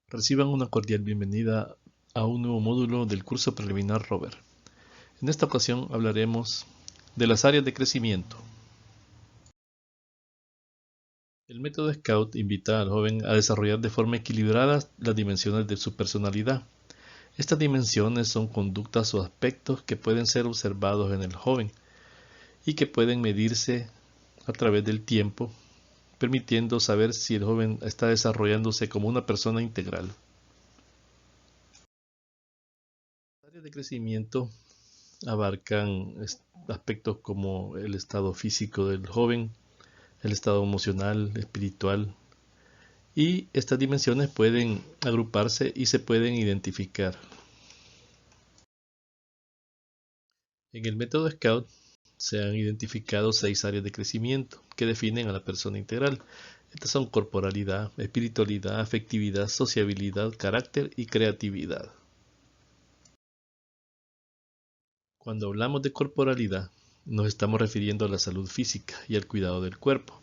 Reciban una cordial bienvenida a un nuevo módulo del curso preliminar Robert. En esta ocasión hablaremos de las áreas de crecimiento. El método Scout invita al joven a desarrollar de forma equilibrada las dimensiones de su personalidad. Estas dimensiones son conductas o aspectos que pueden ser observados en el joven y que pueden medirse a través del tiempo, permitiendo saber si el joven está desarrollándose como una persona integral. Las áreas de crecimiento abarcan aspectos como el estado físico del joven, el estado emocional, espiritual, y estas dimensiones pueden agruparse y se pueden identificar. En el método Scout se han identificado 6 áreas de crecimiento que definen a la persona integral. Estas son corporalidad, espiritualidad, afectividad, sociabilidad, carácter y creatividad. Cuando hablamos de corporalidad, nos estamos refiriendo a la salud física y al cuidado del cuerpo,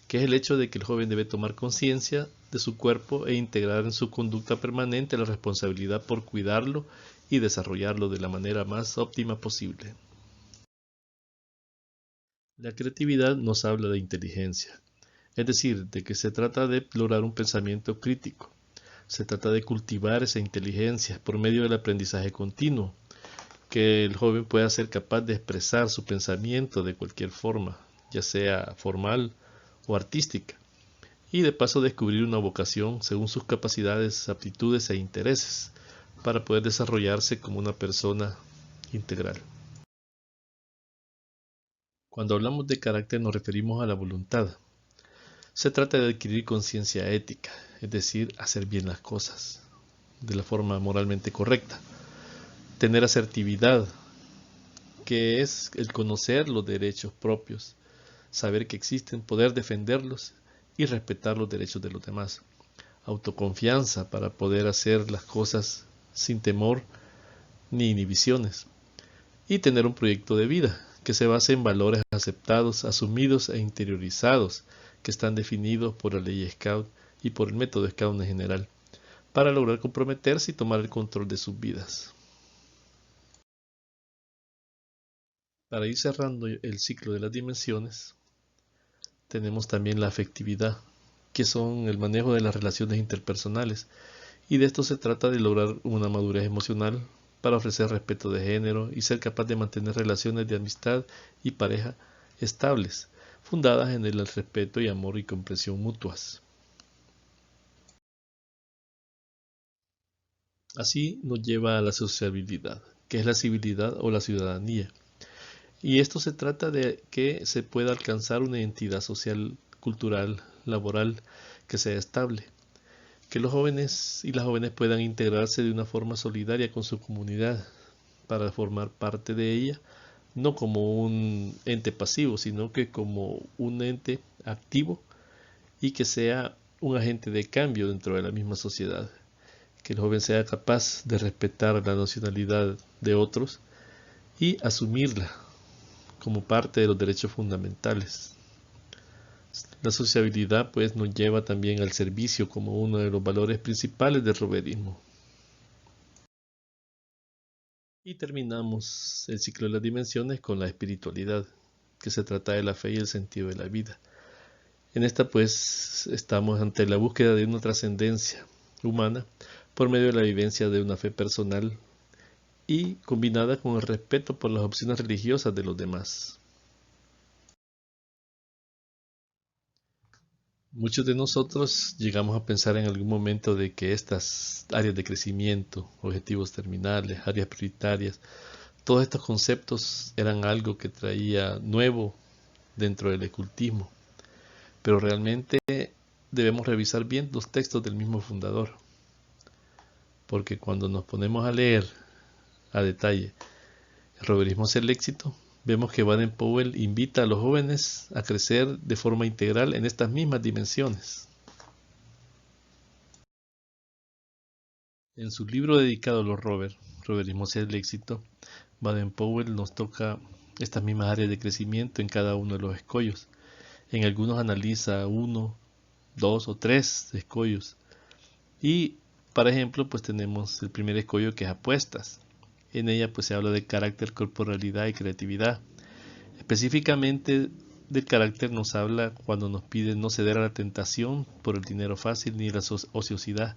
que es el hecho de que el joven debe tomar conciencia de su cuerpo e integrar en su conducta permanente la responsabilidad por cuidarlo y desarrollarlo de la manera más óptima posible. La creatividad nos habla de inteligencia, es decir, de que se trata de lograr un pensamiento crítico. Se trata de cultivar esa inteligencia por medio del aprendizaje continuo, que el joven pueda ser capaz de expresar su pensamiento de cualquier forma, ya sea formal o artística, y de paso descubrir una vocación según sus capacidades, aptitudes e intereses, para poder desarrollarse como una persona integral. Cuando hablamos de carácter nos referimos a la voluntad. Se trata de adquirir conciencia ética, es decir, hacer bien las cosas de la forma moralmente correcta. Tener asertividad, que es el conocer los derechos propios, saber que existen, poder defenderlos y respetar los derechos de los demás. Autoconfianza para poder hacer las cosas sin temor ni inhibiciones. Y tener un proyecto de vida que se base en valores aceptados, asumidos e interiorizados, que están definidos por la ley Scout y por el método Scout en general, para lograr comprometerse y tomar el control de sus vidas. Para ir cerrando el ciclo de las dimensiones, tenemos también la afectividad, que son el manejo de las relaciones interpersonales, y de esto se trata de lograr una madurez emocional para ofrecer respeto de género y ser capaz de mantener relaciones de amistad y pareja estables, fundadas en el respeto y amor y comprensión mutuas. Así nos lleva a la sociabilidad, que es la civilidad o la ciudadanía. Y esto se trata de que se pueda alcanzar una identidad social, cultural, laboral, que sea estable, que los jóvenes y las jóvenes puedan integrarse de una forma solidaria con su comunidad para formar parte de ella, no como un ente pasivo, sino que como un ente activo y que sea un agente de cambio dentro de la misma sociedad, que el joven sea capaz de respetar la nacionalidad de otros y asumirla como parte de los derechos fundamentales. La sociabilidad pues nos lleva también al servicio como uno de los valores principales del roverismo. Y terminamos el ciclo de las dimensiones con la espiritualidad, que se trata de la fe y el sentido de la vida. En esta pues estamos ante la búsqueda de una trascendencia humana por medio de la vivencia de una fe personal y combinada con el respeto por las opciones religiosas de los demás. Muchos de nosotros llegamos a pensar en algún momento de que estas áreas de crecimiento, objetivos terminales, áreas prioritarias, todos estos conceptos eran algo que traía nuevo dentro del ocultismo, pero realmente debemos revisar bien los textos del mismo fundador, porque cuando nos ponemos a leer a detalle el roverismo hacia el éxito, vemos que Baden-Powell invita a los jóvenes a crecer de forma integral en estas mismas dimensiones. En su libro dedicado a los Roverismo hacia el éxito, Baden-Powell nos toca estas mismas áreas de crecimiento en cada uno de los escollos. En algunos analiza 1, 2 o 3 escollos y Para ejemplo, pues tenemos el primer escollo, que es apuestas. En ella pues se habla de carácter, corporalidad y creatividad. Específicamente del carácter nos habla cuando nos pide no ceder a la tentación por el dinero fácil ni la ociosidad,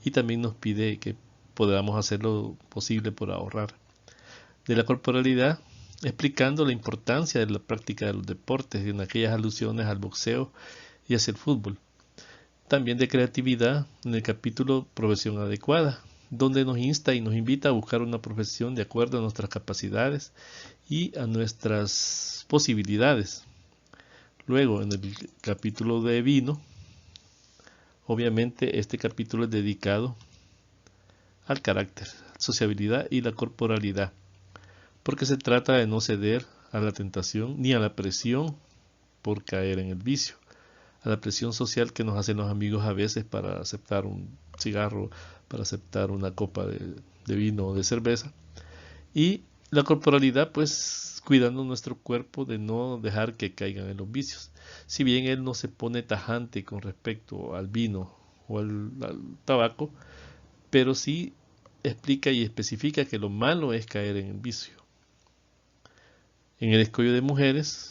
y también nos pide que podamos hacer lo posible por ahorrar. De la corporalidad, explicando la importancia de la práctica de los deportes, en aquellas alusiones al boxeo y hacia el fútbol. También de creatividad, en el capítulo Profesión adecuada, donde nos insta y nos invita a buscar una profesión de acuerdo a nuestras capacidades y a nuestras posibilidades. Luego, en el capítulo de vino, obviamente este capítulo es dedicado al carácter, sociabilidad y la corporalidad, porque se trata de no ceder a la tentación ni a la presión por caer en el vicio, a la presión social que nos hacen los amigos a veces para aceptar un cigarro, para aceptar una copa de vino o de cerveza. Y la corporalidad, pues cuidando nuestro cuerpo de no dejar que caigan en los vicios. Si bien él no se pone tajante con respecto al vino o al tabaco, pero sí explica y especifica que lo malo es caer en el vicio. En el escollo de mujeres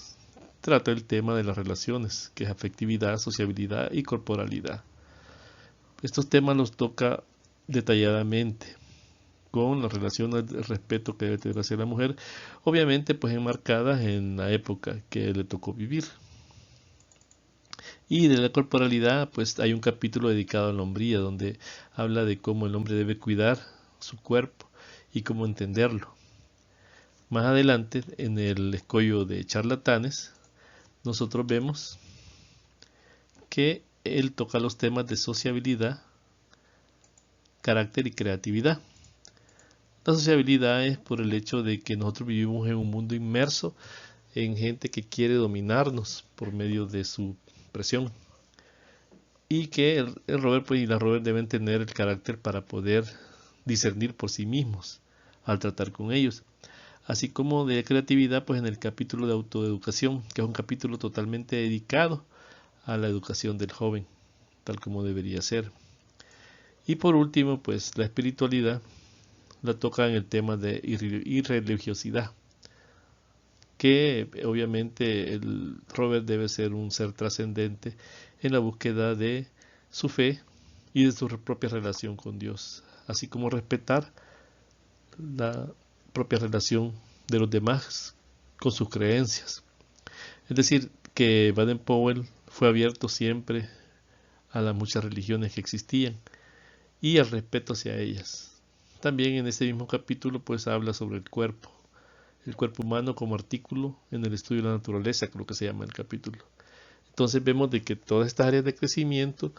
trata el tema de las relaciones, que es afectividad, sociabilidad y corporalidad. Estos temas los toca detalladamente, con las relaciones de respeto que debe tener hacia la mujer, obviamente pues enmarcadas en la época que le tocó vivir. Y de la corporalidad, pues hay un capítulo dedicado a la hombría, donde habla de cómo el hombre debe cuidar su cuerpo y cómo entenderlo. Más adelante, en el escollo de charlatanes, nosotros vemos que él toca los temas de sociabilidad, carácter y creatividad. La sociabilidad es por el hecho de que nosotros vivimos en un mundo inmerso en gente que quiere dominarnos por medio de su presión, y que el Robert pues, y la Robert deben tener el carácter para poder discernir por sí mismos al tratar con ellos. Así como de creatividad, pues en el capítulo de autoeducación, que es un capítulo totalmente dedicado a la educación del joven, tal como debería ser. Y por último, pues la espiritualidad la toca en el tema de irreligiosidad, que obviamente el Robert debe ser un ser trascendente en la búsqueda de su fe y de su propia relación con Dios, así como respetar la propia relación de los demás con sus creencias. Es decir, que Baden-Powell fue abierto siempre a las muchas religiones que existían y al respeto hacia ellas. También en este mismo capítulo pues habla sobre el cuerpo humano como artículo en el estudio de la naturaleza, que es lo que se llama el capítulo. Entonces vemos de que todas estas áreas de crecimiento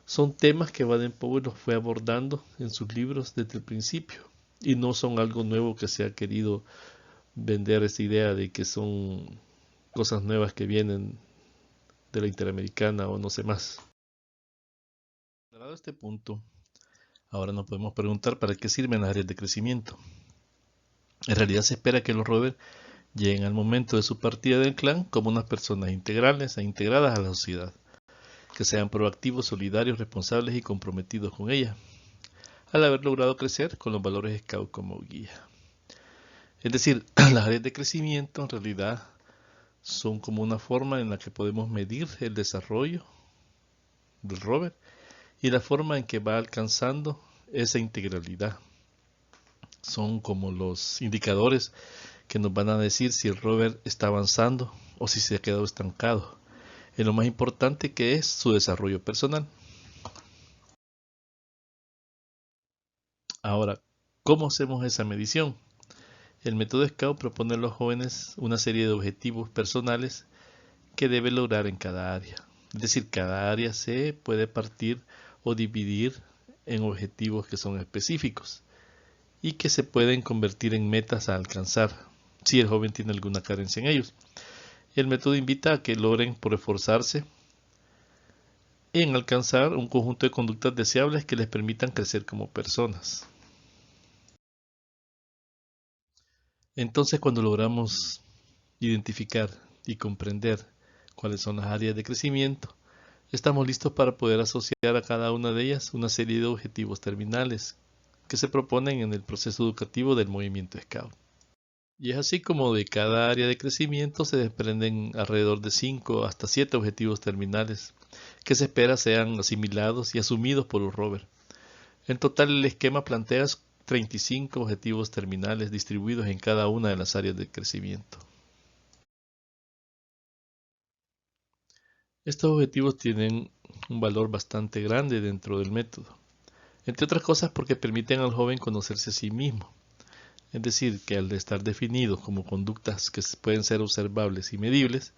son temas que Baden-Powell los fue abordando en sus libros desde el principio, y no son algo nuevo que se ha querido vender esa idea de que son cosas nuevas que vienen de la Interamericana o no sé más. Dado este punto, ahora nos podemos preguntar para qué sirven las áreas de crecimiento. En realidad se espera que los rovers lleguen al momento de su partida del clan como unas personas integrales e integradas a la sociedad, que sean proactivos, solidarios, responsables y comprometidos con ella, al haber logrado crecer con los valores Scout como guía. Es decir, las áreas de crecimiento en realidad son como una forma en la que podemos medir el desarrollo del rover y la forma en que va alcanzando esa integralidad. Son como los indicadores que nos van a decir si el rover está avanzando o si se ha quedado estancado, en lo más importante que es su desarrollo personal. Ahora, ¿cómo hacemos esa medición? El método Scout propone a los jóvenes una serie de objetivos personales que debe lograr en cada área. Es decir, cada área se puede partir o dividir en objetivos que son específicos y que se pueden convertir en metas a alcanzar si el joven tiene alguna carencia en ellos. El método invita a que logren por esforzarse en alcanzar un conjunto de conductas deseables que les permitan crecer como personas. Entonces, cuando logramos identificar y comprender cuáles son las áreas de crecimiento, Estamos listos para poder asociar a cada una de ellas una serie de objetivos terminales que se proponen en el proceso educativo del movimiento Scout. Y es así como de cada área de crecimiento se desprenden alrededor de 5 hasta 7 objetivos terminales que se espera sean asimilados y asumidos por los rovers. En total, el esquema plantea 35 objetivos terminales distribuidos en cada una de las áreas de crecimiento. Estos objetivos tienen un valor bastante grande dentro del método, entre otras cosas porque permiten al joven conocerse a sí mismo. Es decir, que al estar definidos como conductas que pueden ser observables y medibles,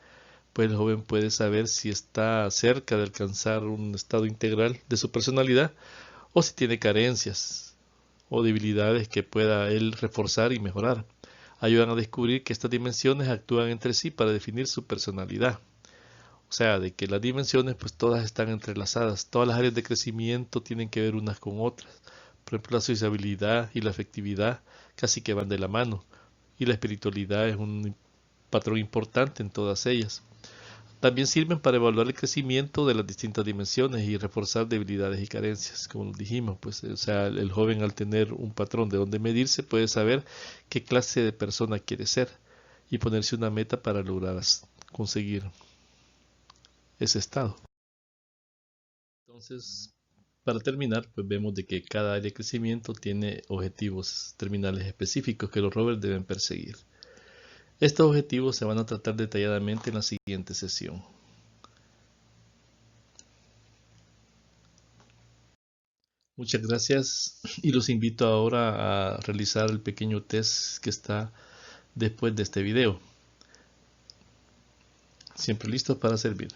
pues el joven puede saber si está cerca de alcanzar un estado integral de su personalidad o si tiene carencias o debilidades que pueda él reforzar y mejorar. Ayudan a descubrir que estas dimensiones actúan entre sí para definir su personalidad. O sea, de que las dimensiones pues todas están entrelazadas, todas las áreas de crecimiento tienen que ver unas con otras. Por ejemplo, la sociabilidad y la afectividad casi que van de la mano y la espiritualidad es un patrón importante en todas ellas. También sirven para evaluar el crecimiento de las distintas dimensiones y reforzar debilidades y carencias, como dijimos, pues, o sea, el joven al tener un patrón de donde medirse puede saber qué clase de persona quiere ser y ponerse una meta para lograr conseguir ese estado. Entonces, para terminar, pues vemos de que cada área de crecimiento tiene objetivos terminales específicos que los rovers deben perseguir. Estos objetivos se van a tratar detalladamente en la siguiente sesión. Muchas gracias y los invito ahora a realizar el pequeño test que está después de este video. Siempre listos para servir.